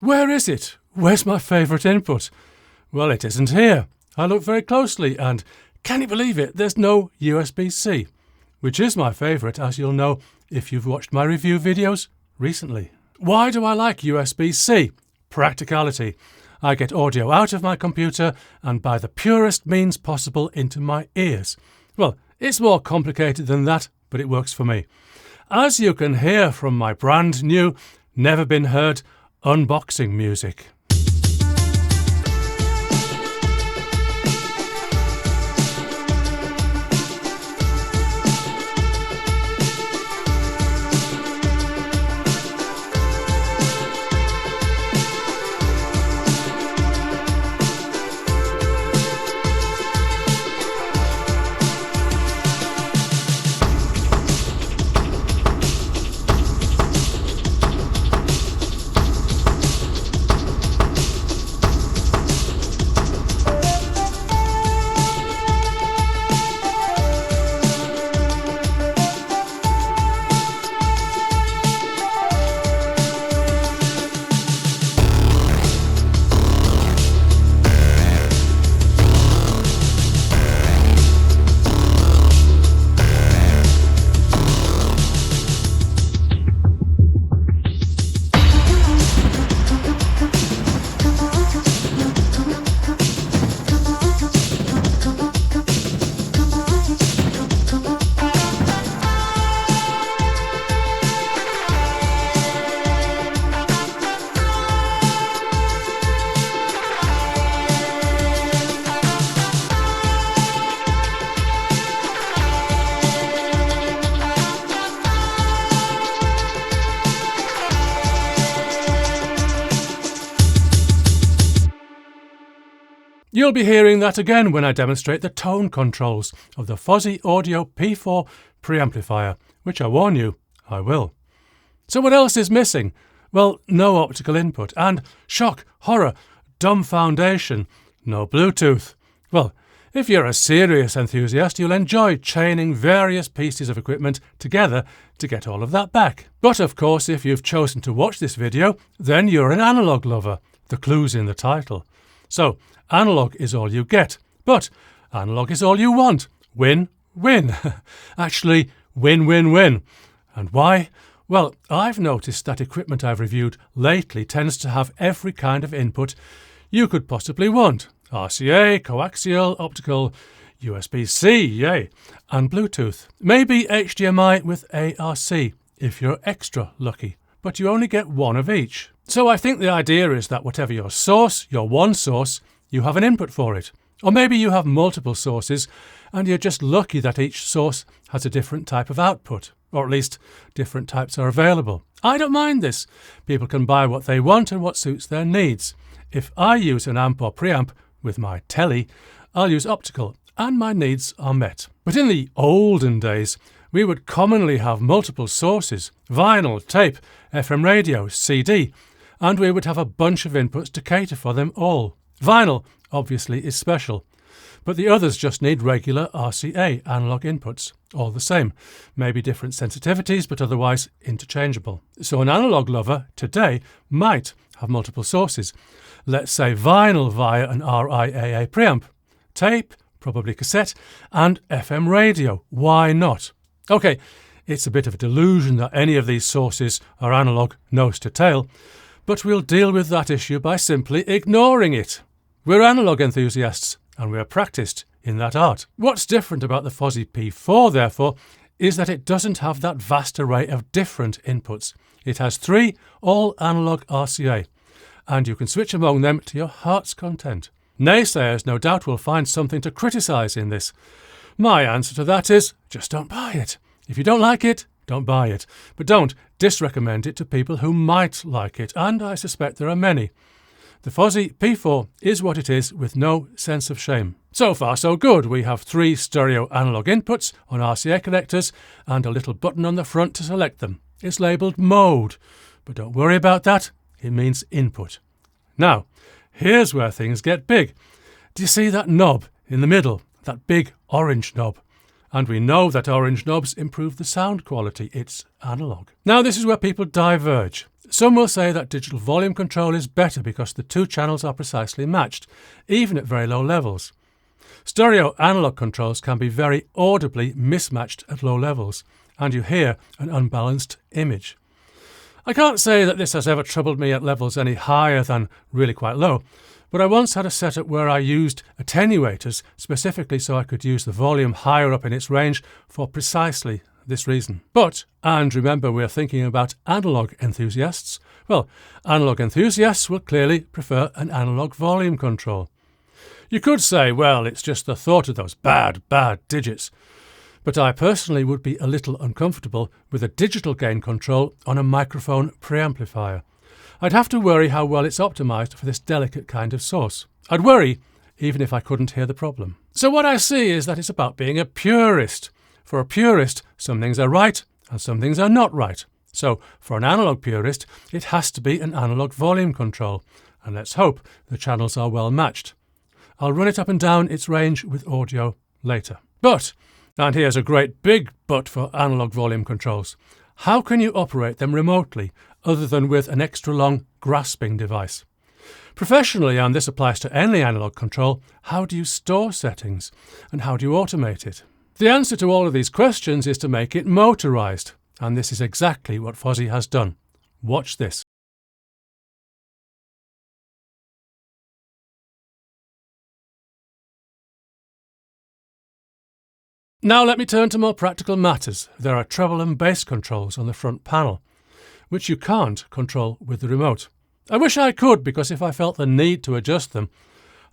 Where is it? Where's my favourite input? Well, it isn't here. I looked very closely and, can you believe it, there's no USB-C, which is my favourite, as you'll know if you've watched my review videos recently. Why do I like USB-C? Practicality. I get audio out of my computer and by the purest means possible into my ears. Well, it's more complicated than that, but it works for me. As you can hear from my brand new, never been heard unboxing music. You'll be hearing that again when I demonstrate the tone controls of the Fozzy Audio P4 preamplifier, which I warn you, I will. So what else is missing? Well, no optical input and, shock, horror, dumbfoundation, no Bluetooth. Well, if you're a serious enthusiast, you'll enjoy chaining various pieces of equipment together to get all of that back. But of course, if you've chosen to watch this video, then you're an analog lover. The clue's in the title. So, analog is all you get, but analog is all you want. Win-win. Actually, win-win-win. And why? Well, I've noticed that equipment I've reviewed lately tends to have every kind of input you could possibly want. RCA, coaxial, optical, USB-C, yay, and Bluetooth. Maybe HDMI with ARC, if you're extra lucky. But you only get one of each. So I think the idea is that whatever your source, your one source, you have an input for it. Or maybe you have multiple sources and you're just lucky that each source has a different type of output, or at least different types are available. I don't mind this. People can buy what they want and what suits their needs. If I use an amp or preamp with my telly, I'll use optical and my needs are met. But in the olden days, we would commonly have multiple sources, vinyl, tape, FM radio, CD, and we would have a bunch of inputs to cater for them all. Vinyl, obviously, is special, but the others just need regular RCA analog inputs, all the same. Maybe different sensitivities, but otherwise interchangeable. So an analog lover today might have multiple sources. Let's say vinyl via an RIAA preamp, tape, probably cassette, and FM radio. Why not? Okay, it's a bit of a delusion that any of these sources are analog nose to tail, but we'll deal with that issue by simply ignoring it. We're analog enthusiasts, and we're practiced in that art. What's different about the Fozzy P4, therefore, is that it doesn't have that vast array of different inputs. It has 3 all-analogue RCA, and you can switch among them to your heart's content. Naysayers no doubt will find something to criticise in this. My answer to that is, just don't buy it. If you don't like it, don't buy it. But don't disrecommend it to people who might like it, and I suspect there are many. The Fozzy P4 is what it is with no sense of shame. So far so good. We have 3 stereo analog inputs on RCA connectors and a little button on the front to select them. It's labelled mode, but don't worry about that, it means input. Now, here's where things get big. Do you see that knob in the middle, that big orange knob? And we know that orange knobs improve the sound quality. It's analog. Now this is where people diverge. Some will say that digital volume control is better because the two channels are precisely matched, even at very low levels. Stereo analog controls can be very audibly mismatched at low levels, and you hear an unbalanced image. I can't say that this has ever troubled me at levels any higher than really quite low, but I once had a setup where I used attenuators specifically so I could use the volume higher up in its range for precisely this reason. But, and remember we're thinking about analog enthusiasts, well, analog enthusiasts will clearly prefer an analog volume control. You could say, well, it's just the thought of those bad digits. But I personally would be a little uncomfortable with a digital gain control on a microphone preamplifier. I'd have to worry how well it's optimised for this delicate kind of source. I'd worry even if I couldn't hear the problem. So what I see is that it's about being a purist. For a purist, some things are right and some things are not right. So for an analog purist, it has to be an analog volume control. And let's hope the channels are well matched. I'll run it up and down its range with audio later. But, and here's a great big but for analog volume controls, how can you operate them remotely other than with an extra long grasping device? Professionally, and this applies to any analog control, how do you store settings and how do you automate it? The answer to all of these questions is to make it motorized, and this is exactly what Fozzy has done. Watch this. Now let me turn to more practical matters. There are treble and bass controls on the front panel, which you can't control with the remote. I wish I could, because if I felt the need to adjust them,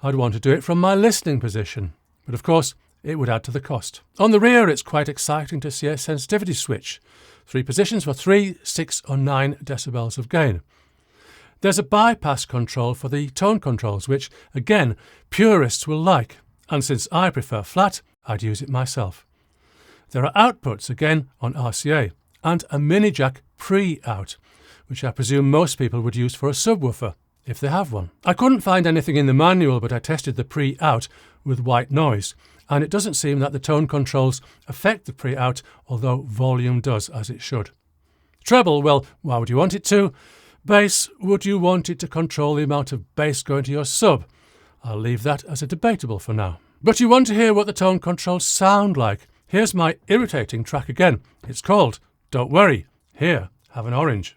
I'd want to do it from my listening position. But of course, it would add to the cost. On the rear, it's quite exciting to see a sensitivity switch. 3 positions for 3, 6 or 9 decibels of gain. There's a bypass control for the tone controls, which, again, purists will like. And since I prefer flat, I'd use it myself. There are outputs, again, on RCA, and a mini jack pre-out, which I presume most people would use for a subwoofer, if they have one. I couldn't find anything in the manual, but I tested the pre-out with white noise, and it doesn't seem that the tone controls affect the pre-out, although volume does, as it should. Treble, well, why would you want it to? Bass, would you want it to control the amount of bass going to your sub? I'll leave that as a debatable for now. But you want to hear what the tone controls sound like. Here's my irritating track again. It's called Don't Worry. Here, have an orange.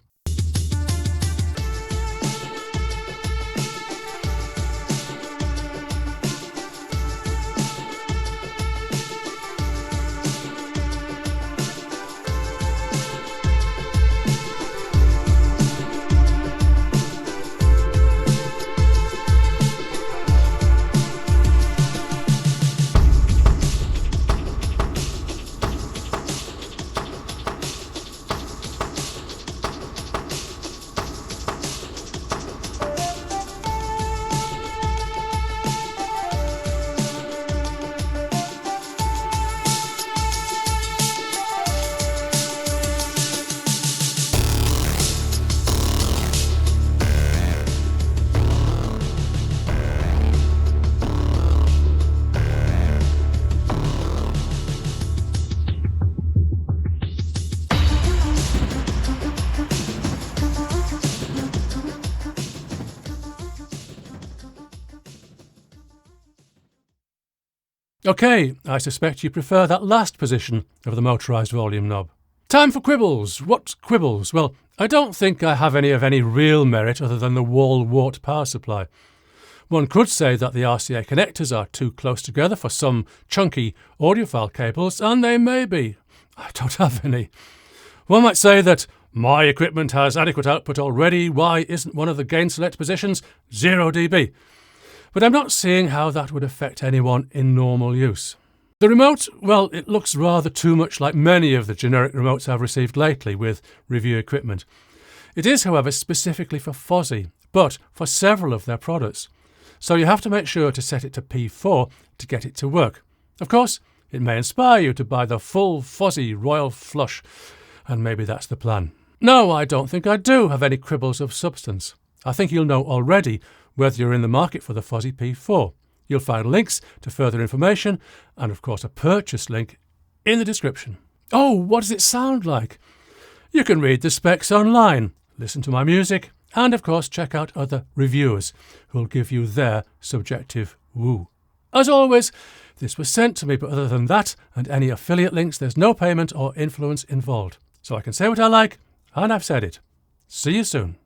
OK, I suspect you prefer that last position of the motorised volume knob. Time for quibbles. What quibbles? Well, I don't think I have any of any real merit other than the wall-wart power supply. One could say that the RCA connectors are too close together for some chunky audiophile cables, and they may be. I don't have any. One might say that my equipment has adequate output already. Why isn't one of the gain select positions 0 dB? But I'm not seeing how that would affect anyone in normal use. The remote, well, it looks rather too much like many of the generic remotes I've received lately with review equipment. It is, however, specifically for Fozzy, but for several of their products. So you have to make sure to set it to P4 to get it to work. Of course, it may inspire you to buy the full Fozzy Royal Flush, and maybe that's the plan. No, I don't think I do have any quibbles of substance. I think you'll know already whether you're in the market for the Fozzy P4. You'll find links to further information and, of course, a purchase link in the description. Oh, what does it sound like? You can read the specs online. listen to my music, and of course check out other reviewers who'll give you their subjective woo. As always, this was sent to me, but other than that and any affiliate links, there's no payment or influence involved. So I can say what I like, and I've said it. See you soon.